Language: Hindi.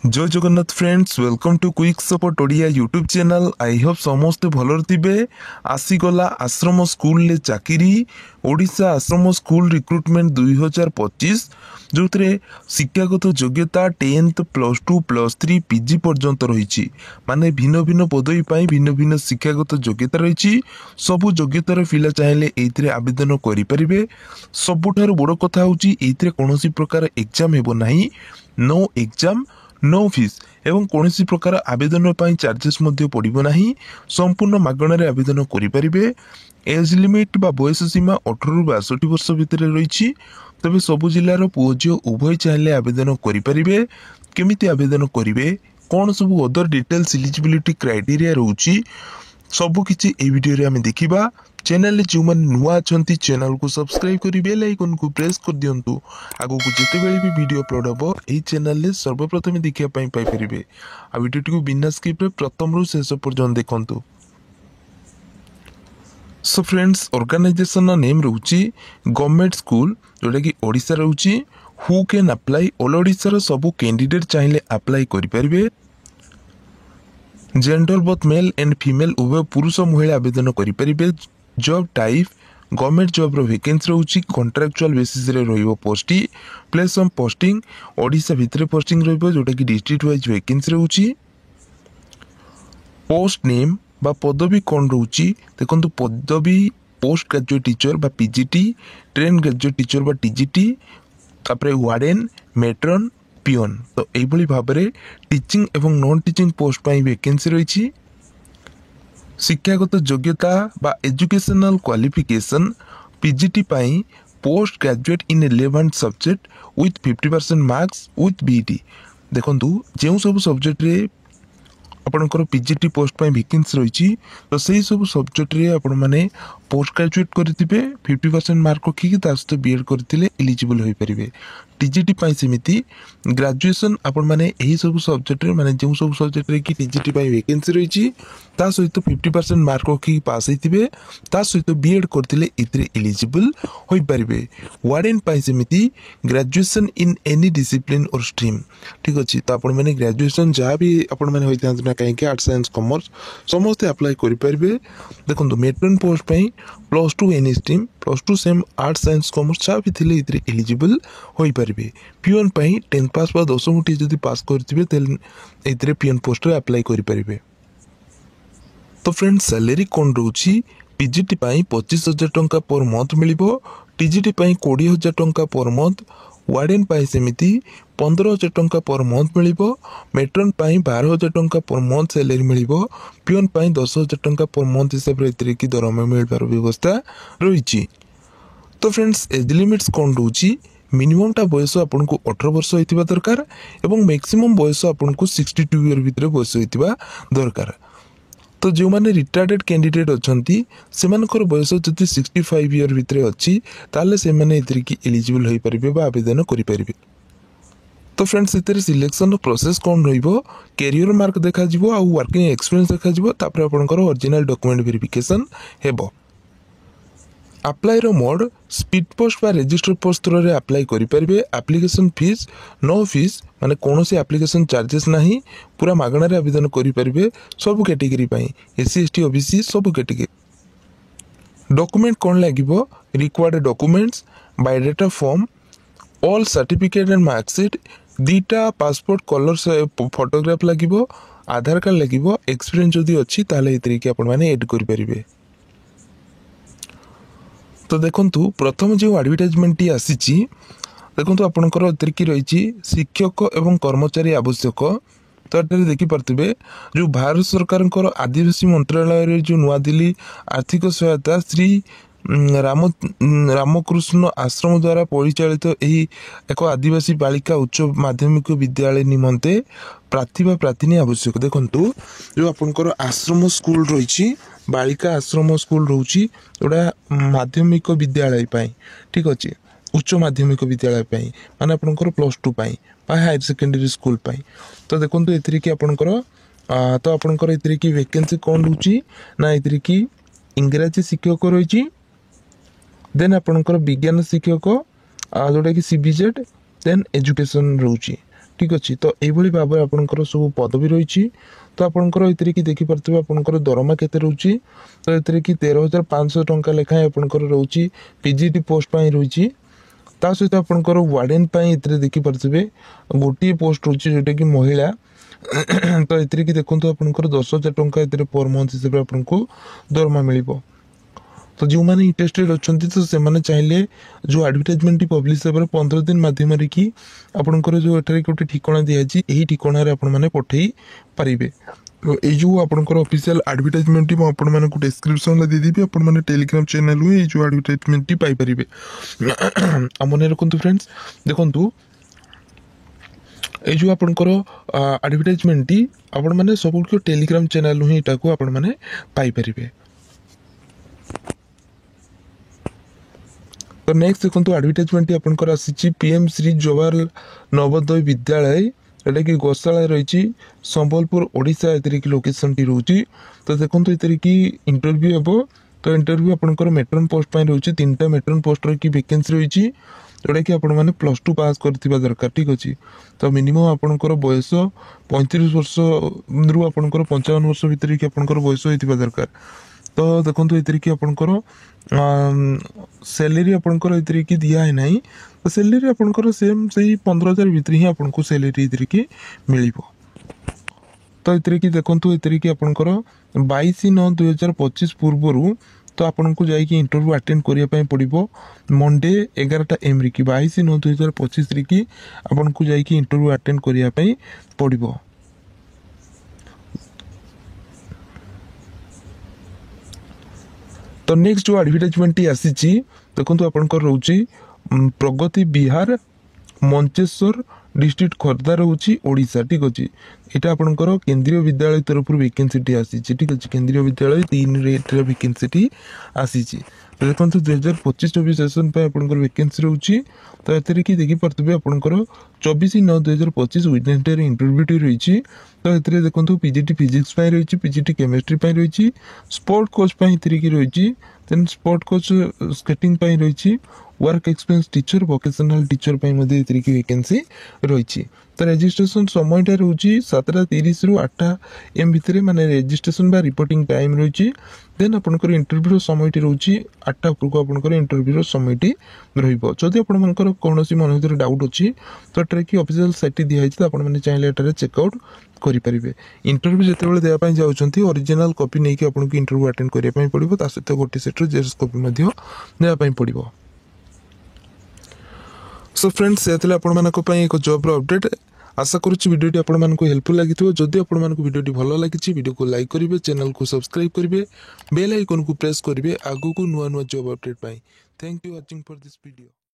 जय Jagannath friends, welcome to quick support Odia YouTube channel. I hope समस्ते भलर थिबे। आसीगला आश्रम स्कूल ले चाकरी ओडिशा आश्रम स्कूल रिक्रुटमेंट 2025 जो शिक्षागत योग्यता 10th +2 +3 पीजी पर्यंत रही माने भिन्न भिन्न पदवी भिन्न भिन्न शिक्षागत योग्यता रही। सबु योग्यतार पिला चाहिए ये आवेदन करें। सबुठार बड़ कथा होची कौन प्रकार एग्जाम हेबो नाही। नो एग्जाम नो फीस एवं कौन प्रकार आवेदन चार्जेस पड़ो ना। संपूर्ण मागणार आवेदन करें। एज लिमिट बा बयस सीमा 18 ରୁ 62 वर्ष भितर रही। तबे सबु जिलार पुओ झील उभय चाहिए आवेदन करें। केमिति आवेदन करेंगे, कौन सब अदर डिटेल्स एलिजिबिलिटी क्राइटेरिया रोची सबकिछि ए वीडियो आम देखा। चैनल जो मैंने नुआ अच्छा चैनल को सब्सक्राइब कर बेल आइकन को प्रेस कर दिंतु। आगो को जिते बेले भी वीडियो अपलोड हम यही चैनल सर्वप्रथम देखापी पाइपर। आ वीडियो को बिना स्किप प्रथम रु शेष पर्यंत देखु। सो फ्रेंड्स, ऑर्गेनाइजेशन नेम रोची गवर्नमेंट स्कूल जोटा कि ओडिशा रोची। Who can apply all Odisha सबू कैंडिडेट चाहिए अप्लाई करें। Gender both male and female उभय पुरुष महिला आवेदन करें। जॉब टाइप गवर्नमेंट जॉब रो वैकेंसी रोची। कॉन्ट्रैक्चुअल बेसिस रे रहिबो posting. Place of posting Odisha भितर पोस्टिंग रहिबो जोटा कि डिस्ट्रिक्ट वाइज वैकेंसी रोची। पोस्ट नेम बा पदवी कौन रोची देखो। पदवी पोस्ट ग्रेजुएट टीचर बा पीजीटी, ट्रेन ग्रेजुएट टीचर बा टीजीटी, तापरे वार्डन, मेट्रन, पियन। तो यही भाव में टीचिंग एवं नॉन टीचिंग पोस्ट पर वैकेंसी रही। शिक्षागत योग्यता बा educational qualification PGT pi post graduate in relevant subject with 50% marks with BET. देखो जो सब सब्जेक्ट रे आपणकर पीजीटी पोस्ट पर वैकेंसी रही तो सही सब सब्जेक्ट रे आपण माने पोस्ट ग्रेजुएट करथिबे 50% मार्क रखिकी सहित बीएड करथिले एलिजिबल होई परिबे। टीजीटी पाई सेमिति ग्रेजुएशन आपण माने एही सब सब्जेक्ट रे माने जो सब सब्जेक्ट रे कि टीजीटी पाई वैकेंसी रही ता सहित 50% मार्क रखिकी पास होइथिबे ता सहित बीएड करथिले इतरे एलिजिबल होई परिबे। वार्डन पाई सेमिति graduation in any discipline or stream. ठीक अछि, तो आपण माने ग्रेजुएशन जहाँ भी आपण माने होइथांत ना कहीं आर्ट्स साइंस कॉमर्स समस्ते अप्लाई करें। देखो मेट्रन पोस्ट पर +2 any stream +2 same arts science commerce जहाँ भी थे एलिजिबल हो पारे। पियन 10th पास 10 जदि पास करें पियन पोस्ट अप्लाई करें। तो फ्रेंड्स, सैलरी कौन रोची पीजीटी 25,000 टंका पर मंथ मिल, टीजीटी 20,000 टंका पर मंथ, वार्डन सेमिति 15,000 टंका पर मंथ मिल, मेट्रन 12,000 टंका पर मंथ सैलरी मिल, पियन 10,000 टंका पर मंथ हिसाब से कि दरमा मिलबार व्यवस्था रही। तो फ्रेंड्स, एज लिमिट्स कौन रोची मिनिमम टा बयस आपन को 18 वर्ष होइतिबा दरकार एवं मैक्सिमम बयस आपन को 62 ईयर भितर बयस होइतिबा दरकार। तो जो माने रिटायर्ड कैंडिडेट अछंती सेमानकर बयस जति 65 ईयर भितर अछि ताले से माने इतरी की एलिजिबल होई परिबे बा आवेदन करि परिबे। तो फ्रेंड्स, इतरे सिलेक्शन प्रोसेस कौन रहिबो, कैरियर मार्क देखा जिवो आ वर्किंग एक्सपीरियंस देखा जिवो, तापर आपनकर ओरिजिनल डॉक्यूमेंट वेरिफिकेशन हेबो। अप्लाई रो मोड स्पीड पोस्ट बा रजिस्टर पोस्ट थ्रू रे अप्लाई करि परिबे। एप्लिकेशन फीस नो फीस माने कोनोसी एप्लिकेशन चार्जेस नाही, पूरा मागणा रे आवेदन करि परिबे सब कैटेगरी पई एससी एसटी ओबीसी सब कैटेगरी। डॉक्यूमेंट कौन लागिबो, required documents biodata form, all certificate and marksheet, दीटा पासपोर्ट कलर फोटोग्राफ लागिबो, आधार कार्ड लागिबो, एक्सपीरियंस जदी अछि ताले एतरी कि आपण माने ऐड करि परिबे। तो देखंतु प्रथम जो एडवर्टाइजमेंट टी आसीची देखंतु आपनकर एतरी रही शिक्षक एवं कर्मचारी आवश्यक। तो एटारे देखि पारथिबे जो भारत सरकार आदिवासी मंत्रालय रे जो नुआ दिल्ली आर्थिक सहायता श्री रामकृष्ण आश्रम द्वारा परिचालित यही एक आदिवासी बालिका उच्च माध्यमिक विद्यालय निमंते प्रार्थी बा प्रार्थी आवश्यक। देखंतु जो आपनकर आश्रम स्कूल रही बालिका आश्रम स्कूल रोची जोड़ा माध्यमिक विद्यालय पाई। ठीक अच्छे, उच्च माध्यमिक विद्यालय पाई माने आपनकर +2 पाई बा हायर सेकेंडरी स्कूल पाई। तो देखो एथरी कि आपनकर तो आपनकर एथरी कि वैकेंसी कौन रोची ना एथरी कि इंग्रजी शिक्षक रही, देन आपनकर विज्ञान शिक्षक जोटा कि सीबीजेड, देन एजुकेशन रोची। ठीक अच्छे। तो यही भाव में आपंकर सब पदवी रही। तो आपंकर ये कि देखिपे आपंकर दरमा केते रोचे। तो ये कि 13,500 टंका लेखाएं आपंकर रोचे पीजीटी पोस्ट रही। ता सहित आपंकर वार्डेन ये देखिपे गोटे पोस्ट रोचे जोटा कि महिला। तो ये कि देखो आपंकर 10,000 टंका पर मंथ हिसाब से आपको दरमा मिल। तो जो मैंने इंटरेस्टेड अच्छा तो से चाहिए जो एडवर्टाइजमेंट पब्लिश हे 15 दिन मध्यम कि आपंकर जो एठारे गोटे ठिकाना दिखाई यही ठिकाना आपने पठे पारे। तो ये जो आपंकर ऑफिशियल एडवर्टाइजमेंट मुझे डिस्क्रिप्शन देदेवी आपने टेलीग्राम चैनल ये जो एडवर्टाइजमेंट पाइपर। मन रखु फ्रेंड्स देखु ये जो आपंकर एडवर्टाइजमेंट आपण मैंने सब टेलीग्राम चैनल ही आपण मैंने पाइपर। तो नेक्स्ट देखो एडवर्टाइजमेंट आपंकर आसी पीएम श्री जवाहरलाल नवोदय विद्यालय जोटा कि गोशाला रही संबलपुर ओडिशा ये लोकेशन टी रोची। तो देखो ये कि इंटरव्यू हम। तो इंटरव्यू आपंकर मेट्रन पोस्ट रही 3टा मेट्रन पोस्ट की वैकेंसी रही जोटा कि आपण मैंने +2 पास करथिबा दरकार। ठीक अच्छे। तो मिनिमम आपंकर बयस 35 वर्ष रु आपंकर 55 वर्ष भितर कि आपंकर बयस होइथिबा दरकार। तो देखो ये कि आपंकर सैलरी आपंकर ये कि दिया है ना। तो सैलरी आपंकर सेम से 15,000 भितर ही आपको सैलरी ये कि मिल। तो ये कि देखो ये कि आपंकर 22/9/2025 पूर्व तो आपन को जाइए इंटरव्यू अटेंड करने पड़ो मंडे 11 AM कि 22/9/2025 कि आपन को जाइए इंटरव्यू अटेंड करने पड़ो। तो नेक्स्ट जो एडवर्टाइजमेंट आसी देखो आपंकर रोचे प्रगति विहार मंचेश्वर डिस्ट्रिक्ट खोर्धा रोची ओडिशा। ठीक अच्छे। यहाँ आपंकर केंद्रीय विद्यालय तरफ वैकेंसी आसी। ठीक अच्छे। केंद्रीय विद्यालय 3 रेट्रे वैकेंसी आसी। तो देखो 2025-26 सेसन आपंकर वैकेंसी रोची। तो ये कि देखिपे आपंकर 24/9/2025 वेडनेसडे इंटरव्यू रही। तो ये देखो पीजीटी फिजिक्स रही पीजीटी केमिस्ट्री रही स्पोर्ट कोच रही देन स्पोर्ट कोच स्केटिंग रही work experience teacher vocational teacher की वैकेंसी रही। तो रजिस्ट्रेशन समय रोची 7:30 रु 8 AM भितर माने रजिस्ट्रेशन बा रिपोर्टिंग टाइम रही। देन आपंकर इंटरव्यू समय रोची 8 को आपंकर इंटरव्यू समय रही। आपंकर कौन मन भर डाउट अच्छी तो ये कि ऑफिशियल साइट दिखाई आपने चाहिए चेकआउट करेंगे। इंटरव्यू जो देवाई जाऊँच ओरिजिनल कॉपी नहीं आपको इंटरव्यू अटेंड करने पड़ो सहित गोटे सेट्र जेरक्स कॉपी देवाई पड़ो। सो फ्रेंड्स ये एक जॉब अपडेट आशा करुच्ची वीडियो आपको हेल्पफुल लगी। जदि आपको वीडियो भल लगी वीडियो को लाइक करेंगे चैनल को सब्सक्राइब करेंगे बेल आइकन को प्रेस करेंगे आगू को नुआ नुआ job update. Thank you watching for this video.